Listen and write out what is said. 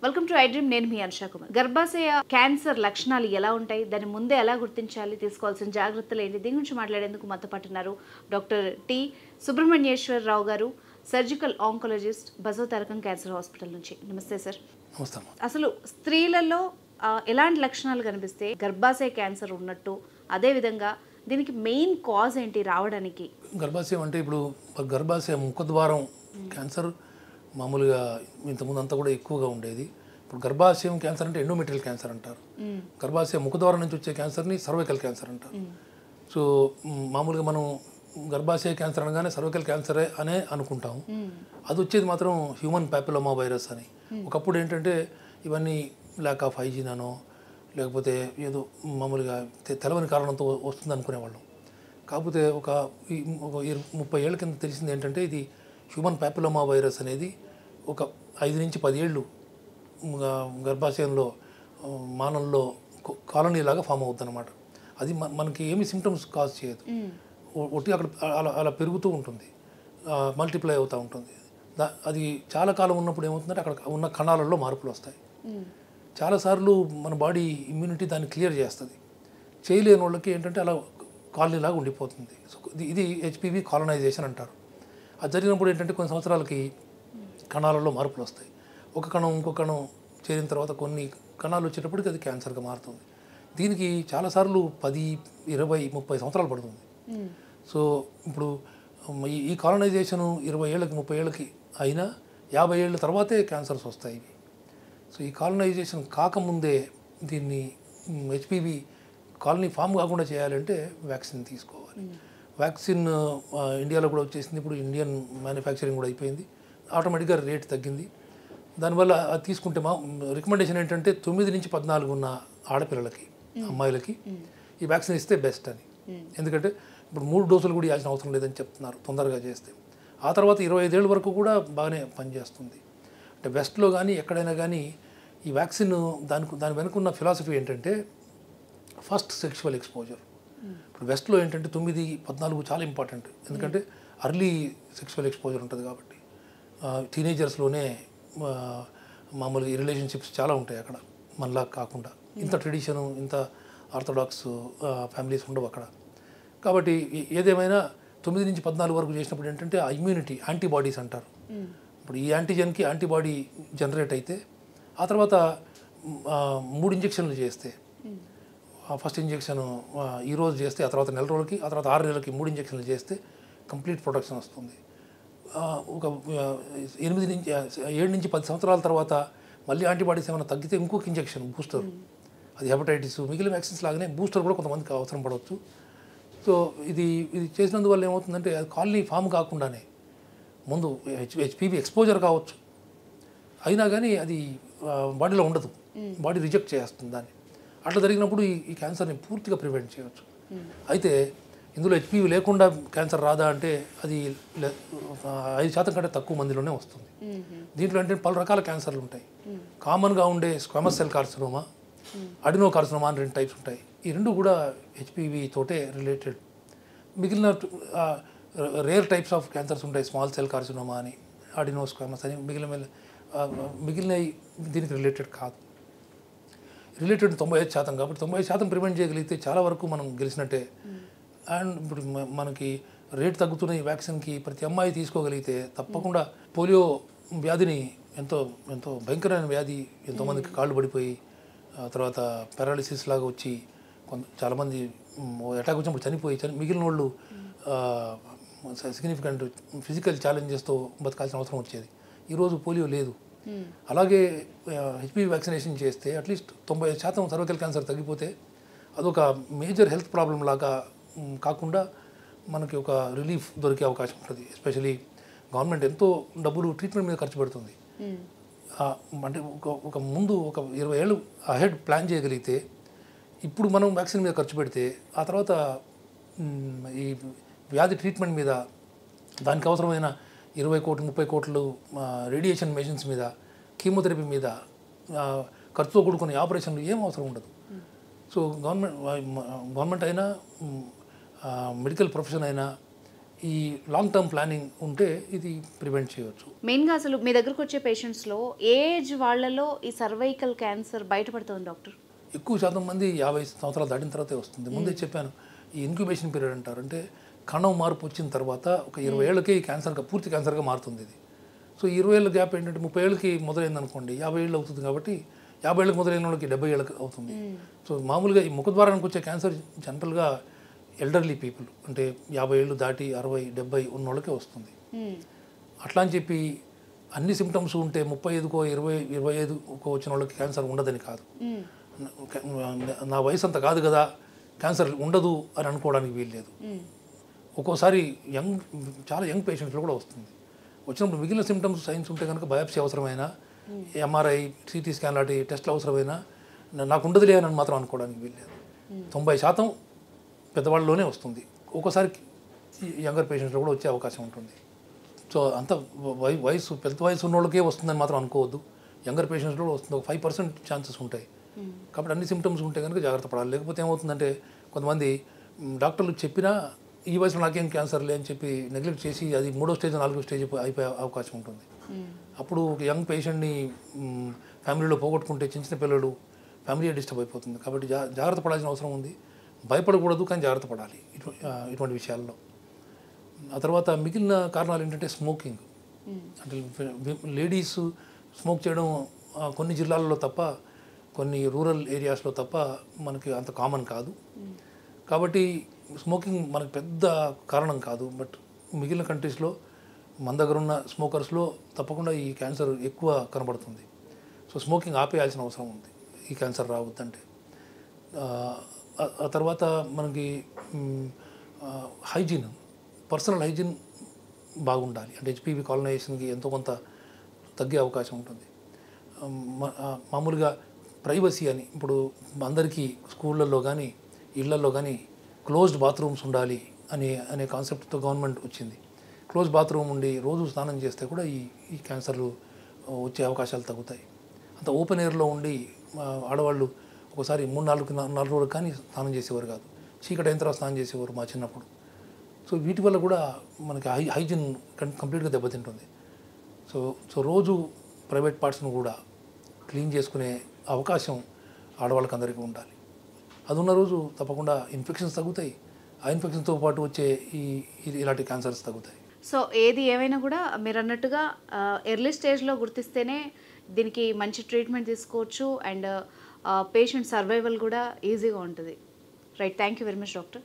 Welcome to iDream. నేను మీ అనుషా కుమార్. గర్భాశయ cancer లక్షణాలు ఎలా ఉంటాయి, దాన్ని ముందే ఎలా గుర్తించాలి, తీసుకోవాల్సిన జాగ్రత్తలు ఏంటి, దీని గురించి మాట్లాడేందుకు మనతో పాటు ఉన్నారు డాక్టర్ టి సుబ్రహ్మణ్యేశ్వరరావు గారు, surgical oncologist, Basavatarakam cancer hospital నుంచి. నమస్తే సార్. నమస్తే. అసలు స్త్రీలలో ఎలాంటి లక్షణాలు కనిపిస్తే గర్భాశయ క్యాన్సర్ ఉన్నట్టు, అదేవిధంగా దీనికి మెయిన్ కాజ్ ఏంటి రావడానికి? గర్భాశయం అంటే ఇప్పుడు గర్భాశయ ముఖద్వారం క్యాన్సర్ మామూలుగా ఇంతకుముందు అంతా కూడా ఎక్కువగా ఉండేది. ఇప్పుడు గర్భాశయం క్యాన్సర్ అంటే ఎండోమెట్రియల్ క్యాన్సర్ అంటారు. గర్భాశయ ముఖద్వారం నుంచి వచ్చే క్యాన్సర్ని సర్వైకల్ క్యాన్సర్ అంటారు. సో మామూలుగా మనం గర్భాశయ క్యాన్సర్ అనగానే సర్వైకల్ క్యాన్సరే అనే అనుకుంటాము. అది వచ్చేది మాత్రం హ్యూమన్ ప్యాపిలోమా వైరస్ అని. ఒకప్పుడు ఏంటంటే ఇవన్నీ ల్యాక్ ఆఫ్ హైజీన్ అనో లేకపోతే ఏదో మామూలుగా తెలవని కారణంతో వస్తుంది అనుకునేవాళ్ళం. కాకపోతే ఒక 30 ఏళ్ళ కింద తెలిసింది ఏంటంటే ఇది హ్యూమన్ ప్యాపిలోమా వైరస్ అనేది ఒక 5 నుంచి 10 ఏళ్ళు గర్భాశయంలో మానవుల్లో కాలనీ లాగా ఫామ్ అవుతుంది అన్నమాట. అది మనకి ఏమి సిమ్టమ్స్ కాజ్ చేయదు. ఒకటి అక్కడ అలా పెరుగుతూ ఉంటుంది, మల్టిప్లై అవుతూ ఉంటుంది. అది చాలా కాలం ఉన్నప్పుడు ఏమవుతుందంటే అక్కడ ఉన్న కణాలలో మార్పులు వస్తాయి. చాలాసార్లు మన బాడీ ఇమ్యూనిటీ దాన్ని క్లియర్ చేస్తుంది. చేయలేని వాళ్ళకి ఏంటంటే అలా కాలనీలాగా ఉండిపోతుంది. సో ఇది హెచ్పివి కాలనైజేషన్ అంటారు. అది జరిగినప్పుడు ఏంటంటే కొన్ని సంవత్సరాలకి కణాలలో మార్పులు వస్తాయి. ఒక కణం ఇంకో కణం చేరిన తర్వాత కొన్ని కణాలు వచ్చేటప్పటికి అది క్యాన్సర్గా మారుతుంది. దీనికి చాలాసార్లు 10, 20, 30 సంవత్సరాలు పడుతుంది. సో ఇప్పుడు ఈ కాలనైజేషన్ 20 ఏళ్ళకి 30 ఏళ్ళకి అయినా 50 ఏళ్ళ తర్వాతే క్యాన్సర్స్ వస్తాయి. సో ఈ కాలనైజేషన్ కాకముందే దీన్ని హెచ్పివి కాలనీ ఫామ్ కాకుండా చేయాలంటే వ్యాక్సిన్ తీసుకోవాలి. వ్యాక్సిన్ ఇండియాలో కూడా వచ్చేసింది. ఇప్పుడు ఇండియన్ మ్యానుఫ్యాక్చరింగ్ కూడా అయిపోయింది. ఆటోమేటిక్గా రేట్ తగ్గింది. దానివల్ల అది తీసుకుంటే మా రికమెండేషన్ ఏంటంటే 9 నుంచి 14 ఉన్న ఆడపిల్లలకి, అమ్మాయిలకి ఈ వ్యాక్సిన్ ఇస్తే బెస్ట్ అని. ఎందుకంటే ఇప్పుడు 3 డోసులు కూడా ఇవ్వాల్సిన అవసరం లేదని చెప్తున్నారు తొందరగా చేస్తే. ఆ తర్వాత 25 ఏళ్ళ వరకు కూడా బాగానే పనిచేస్తుంది. అంటే వెస్ట్లో కానీ ఎక్కడైనా కానీ ఈ వ్యాక్సిన్ దాని వెనుకున్న ఫిలాసఫీ ఏంటంటే ఫస్ట్ సెక్షువల్ ఎక్స్పోజర్. ఇప్పుడు వెస్ట్లో ఏంటంటే 9, 14 చాలా ఇంపార్టెంట్. ఎందుకంటే అర్లీ సెక్షువల్ ఎక్స్పోజర్ ఉంటుంది కాబట్టి. టీనేజర్స్లోనే మామూలుగా రిలేషన్షిప్స్ చాలా ఉంటాయి అక్కడ, మనలా కాకుండా. ఇంత ట్రెడిషను, ఇంత ఆర్థోడాక్స్ ఫ్యామిలీస్ ఉండవు అక్కడ. కాబట్టి ఏదేమైనా 9 నుంచి 14 వరకు చేసినప్పుడు ఏంటంటే ఆ ఇమ్యూనిటీ, యాంటీబాడీస్ అంటారు. ఇప్పుడు ఈ యాంటీజెన్కి యాంటీబాడీ జనరేట్ అయితే ఆ తర్వాత 3 ఇంజెక్షన్లు చేస్తే, ఫస్ట్ ఇంజెక్షన్ ఈరోజు చేస్తే ఆ తర్వాత 1 నెల రోజులకి, ఆ తర్వాత 6 నెలలకి 3 ఇంజెక్షన్లు చేస్తే కంప్లీట్ ప్రొటెక్షన్ వస్తుంది. ఒక 7 నుంచి 10 సంవత్సరాల తర్వాత మళ్ళీ యాంటీబాడీస్ ఏమైనా తగ్గితే ఇంకొక ఇంజెక్షన్ బూస్టర్, అది హెపటైటిస్, మిగిలిన వ్యాక్సిన్స్ లాగానే బూస్టర్ కూడా కొంతమందికి అవసరం పడవచ్చు. సో ఇది చేసినందువల్ల ఏమవుతుందంటే అది కాలనీ ఫామ్ కాకుండానే ముందు హెచ్పివి ఎక్స్పోజర్ కావచ్చు, అయినా కానీ అది బాడీలో ఉండదు, బాడీ రిజెక్ట్ చేస్తుంది దాన్ని. అట్లా జరిగినప్పుడు ఈ క్యాన్సర్ని పూర్తిగా ప్రివెంట్ చేయవచ్చు. అయితే ఇందులో హెచ్పివి లేకుండా క్యాన్సర్ రాదా అంటే అది 5% కంటే తక్కువ మందిలోనే వస్తుంది. దీంట్లో అంటే పలు రకాల క్యాన్సర్లు ఉంటాయి. కామన్గా ఉండే squamous cell carcinoma, Adreno carcinoma అని 2 టైప్స్ ఉంటాయి. ఈ 2 కూడా హెచ్పివి తోటే రిలేటెడ్. మిగిలిన రేర్ టైప్స్ ఆఫ్ క్యాన్సర్స్ ఉంటాయి, స్మాల్ సెల్ కార్సినోమా అని, అడినో స్క్వామస్ అని. మిగిలినవి దీనికి రిలేటెడ్ కాదు. రిలేటెడ్ 95% కాబట్టి 95% ప్రివెంట్ చేయగలిగితే చాలా వరకు మనం గెలిచినట్టే. అండ్ ఇప్పుడు మనకి రేట్ తగ్గుతున్న ఈ వ్యాక్సిన్కి ప్రతి అమ్మాయి తీసుకోగలిగితే తప్పకుండా పోలియో వ్యాధిని ఎంతో ఎంతో భయంకరమైన వ్యాధి, ఎంతోమందికి కాళ్ళు పడిపోయి తర్వాత పారాలిసిస్ లాగా వచ్చి చాలామంది అటాక్ వచ్చినప్పుడు చనిపోయి మిగిలిన వాళ్ళు సిగ్నిఫికెంట్ ఫిజికల్ ఛాలెంజెస్తో బతకాల్సిన అవసరం వచ్చేది. ఈరోజు పోలియో లేదు. అలాగే హెచ్పివి వ్యాక్సినేషన్ చేస్తే అట్లీస్ట్ 90% సర్వైకల్ క్యాన్సర్ తగ్గిపోతే అదొక మేజర్ హెల్త్ ప్రాబ్లం లాగా కాకుండా మనకి ఒక రిలీఫ్ దొరికే అవకాశం ఉంటుంది. ఎస్పెషలీ గవర్నమెంట్ ఎంతో డబ్బులు ట్రీట్మెంట్ మీద ఖర్చు పెడుతుంది. అంటే ఒక ముందు ఒక 20 ఏళ్ళు అహెడ్ ప్లాన్ చేయగలిగితే ఇప్పుడు మనం వ్యాక్సిన్ మీద ఖర్చు పెడితే ఆ తర్వాత ఈ వ్యాధి ట్రీట్మెంట్ మీద దానికి అవసరమైన 20 కోట్లు 30 కోట్లు రేడియేషన్ మెషిన్స్ మీద, కీమోథెరపీ మీద ఖర్చుతో కూడుకునే ఆపరేషన్లు ఏం అవసరం ఉండదు. సో గవర్నమెంట్ అయినా మెడికల్ ప్రొఫెషన్ అయినా ఈ లాంగ్ టర్మ్ ప్లానింగ్ ఉంటే ఇది ప్రివెంట్ చేయవచ్చు. మెయిన్గా అసలు మీ దగ్గరకు వచ్చే పేషెంట్స్లో ఏజ్ వాళ్ళలో ఈ సర్వైకల్ క్యాన్సర్ బయటపడుతుంది డాక్టర్? ఎక్కువ శాతం మంది 50 సంవత్సరాలు దాటిన తర్వాతే వస్తుంది. ముందే చెప్పాను, ఈ ఇంక్యుబేషన్ పీరియడ్ అంటారు. అంటే కణం మార్పు వచ్చిన తర్వాత ఒక 20 ఏళ్ళకి క్యాన్సర్గా పూర్తి క్యాన్సర్గా మారుతుంది ఇది. సో 20 ఏళ్ళ గ్యాప్ ఏంటంటే 30 ఏళ్ళకి మొదలైంది అనుకోండి, 50 ఏళ్ళు అవుతుంది. కాబట్టి 50 ఏళ్ళకి మొదలైన వాళ్ళకి 70 ఏళ్ళకి అవుతుంది. సో మామూలుగా ఈ ముఖద్వారానికి వచ్చే క్యాన్సర్ జనరల్గా ఎల్డర్లీ పీపుల్, అంటే 50 ఏళ్ళు దాటి 60, 70 ఉన్న వాళ్ళకే వస్తుంది. అట్లా అని చెప్పి అన్ని సిమ్టమ్స్ ఉంటే 35కో 25కో వచ్చిన వాళ్ళకి క్యాన్సర్ ఉండదని కాదు. నా వయసు అంత కాదు కదా, క్యాన్సర్ ఉండదు అని అనుకోవడానికి వీల్లేదు. ఒక్కోసారి చాలా యంగ్ పేషెంట్స్లో కూడా వస్తుంది. వచ్చినప్పుడు మిగిలిన సిమ్టమ్స్ సైన్స్ ఉంటే కనుక బయాప్సీ అవసరమైన, ఎంఆర్ఐ, సిటీ స్కాన్ లాంటి టెస్ట్లు అవసరమైన నాకు ఉండదులే అని మాత్రం అనుకోవడానికి వీల్లేదు. 90% పెద్దవాళ్ళలోనే వస్తుంది. ఒక్కోసారి యంగర్ పేషెంట్స్లో కూడా వచ్చే అవకాశం ఉంటుంది. సో అంత పెద్ద వయసు ఉన్న వాళ్ళకే వస్తుందని మాత్రం అనుకోవద్దు. యంగర్ పేషెంట్స్లో కూడా వస్తుంది. ఒక 5% ఛాన్సెస్ ఉంటాయి. కాబట్టి అన్ని సిమ్టమ్స్ ఉంటే కనుక జాగ్రత్త పడాలి. లేకపోతే ఏమవుతుందంటే కొంతమంది డాక్టర్లు చెప్పినా ఈ వయసులో నాకేం క్యాన్సర్ లే అని చెప్పి నెగ్లెక్ట్ చేసి అది 3వ స్టేజ్ 4వ స్టేజ్ అయిపోయే అవకాశం ఉంటుంది. అప్పుడు ఒక యంగ్ పేషెంట్ని ఫ్యామిలీలో పోగొట్టుకుంటే చిన్న పిల్లలు ఫ్యామిలీ డిస్టర్బ్ అయిపోతుంది. కాబట్టి జాగ్రత్త పడాల్సిన అవసరం ఉంది. భయపడకూడదు, కానీ జాగ్రత్త పడాలి ఇటువంటి విషయాల్లో. ఆ తర్వాత మిగిలిన కారణాలు ఏంటంటే స్మోకింగ్. అంటే లేడీస్ స్మోక్ చేయడం కొన్ని జిల్లాల్లో తప్ప, కొన్ని రూరల్ ఏరియాస్లో తప్ప మనకి అంత కామన్ కాదు. కాబట్టి స్మోకింగ్ మనకు పెద్ద కారణం కాదు. బట్ మిగిలిన కంట్రీస్లో మన దగ్గర ఉన్న స్మోకర్స్లో తప్పకుండా ఈ క్యాన్సర్ ఎక్కువ కనబడుతుంది. సో స్మోకింగ్ ఆపేయాల్సిన అవసరం ఉంది ఈ క్యాన్సర్ రావద్దంటే. ఆ తర్వాత మనకి హైజీన్, పర్సనల్ హైజీన్ బాగుండాలి. అంటే హెచ్పివి కాలనైజేషన్కి ఎంతో కొంత తగ్గే అవకాశం ఉంటుంది. మామూలుగా ప్రైవసీ అని ఇప్పుడు అందరికీ స్కూళ్ళల్లో కానీ ఇళ్లలో కానీ క్లోజ్డ్ బాత్రూమ్స్ ఉండాలి అనే కాన్సెప్ట్తో గవర్నమెంట్ వచ్చింది. క్లోజ్ బాత్రూమ్ ఉండి రోజు స్నానం చేస్తే కూడా ఈ క్యాన్సర్లు వచ్చే అవకాశాలు తగ్గుతాయి. అంత ఓపెన్ ఎయిర్లో ఉండి ఆడవాళ్ళు ఒకసారి 3-4 రోజులు కానీ స్నానం చేసేవారు కాదు. చీకటి అయిన తర్వాత స్నానం చేసేవారు మా చిన్నప్పుడు. సో వీటి వల్ల కూడా మనకి హైజీన్ కంప్లీట్గా దెబ్బతింటుంది. సో రోజు ప్రైవేట్ పార్ట్స్ను కూడా క్లీన్ చేసుకునే అవకాశం ఆడవాళ్ళకి అందరికీ ఉండాలి. అది ఉన్న రోజు తప్పకుండా ఇన్ఫెక్షన్స్ తగ్గుతాయి. ఆ ఇన్ఫెక్షన్తో పాటు వచ్చే ఇలాంటి క్యాన్సర్స్ తగ్గుతాయి. సో ఏది ఏమైనా కూడా మీరు అన్నట్టుగా ఎర్లీ స్టేజ్లో గుర్తిస్తేనే దీనికి మంచి ట్రీట్మెంట్ తీసుకోవచ్చు అండ్ పేషెంట్ సర్వైవల్ కూడా ఈజీగా ఉంటుంది. Right, thank you very much doctor.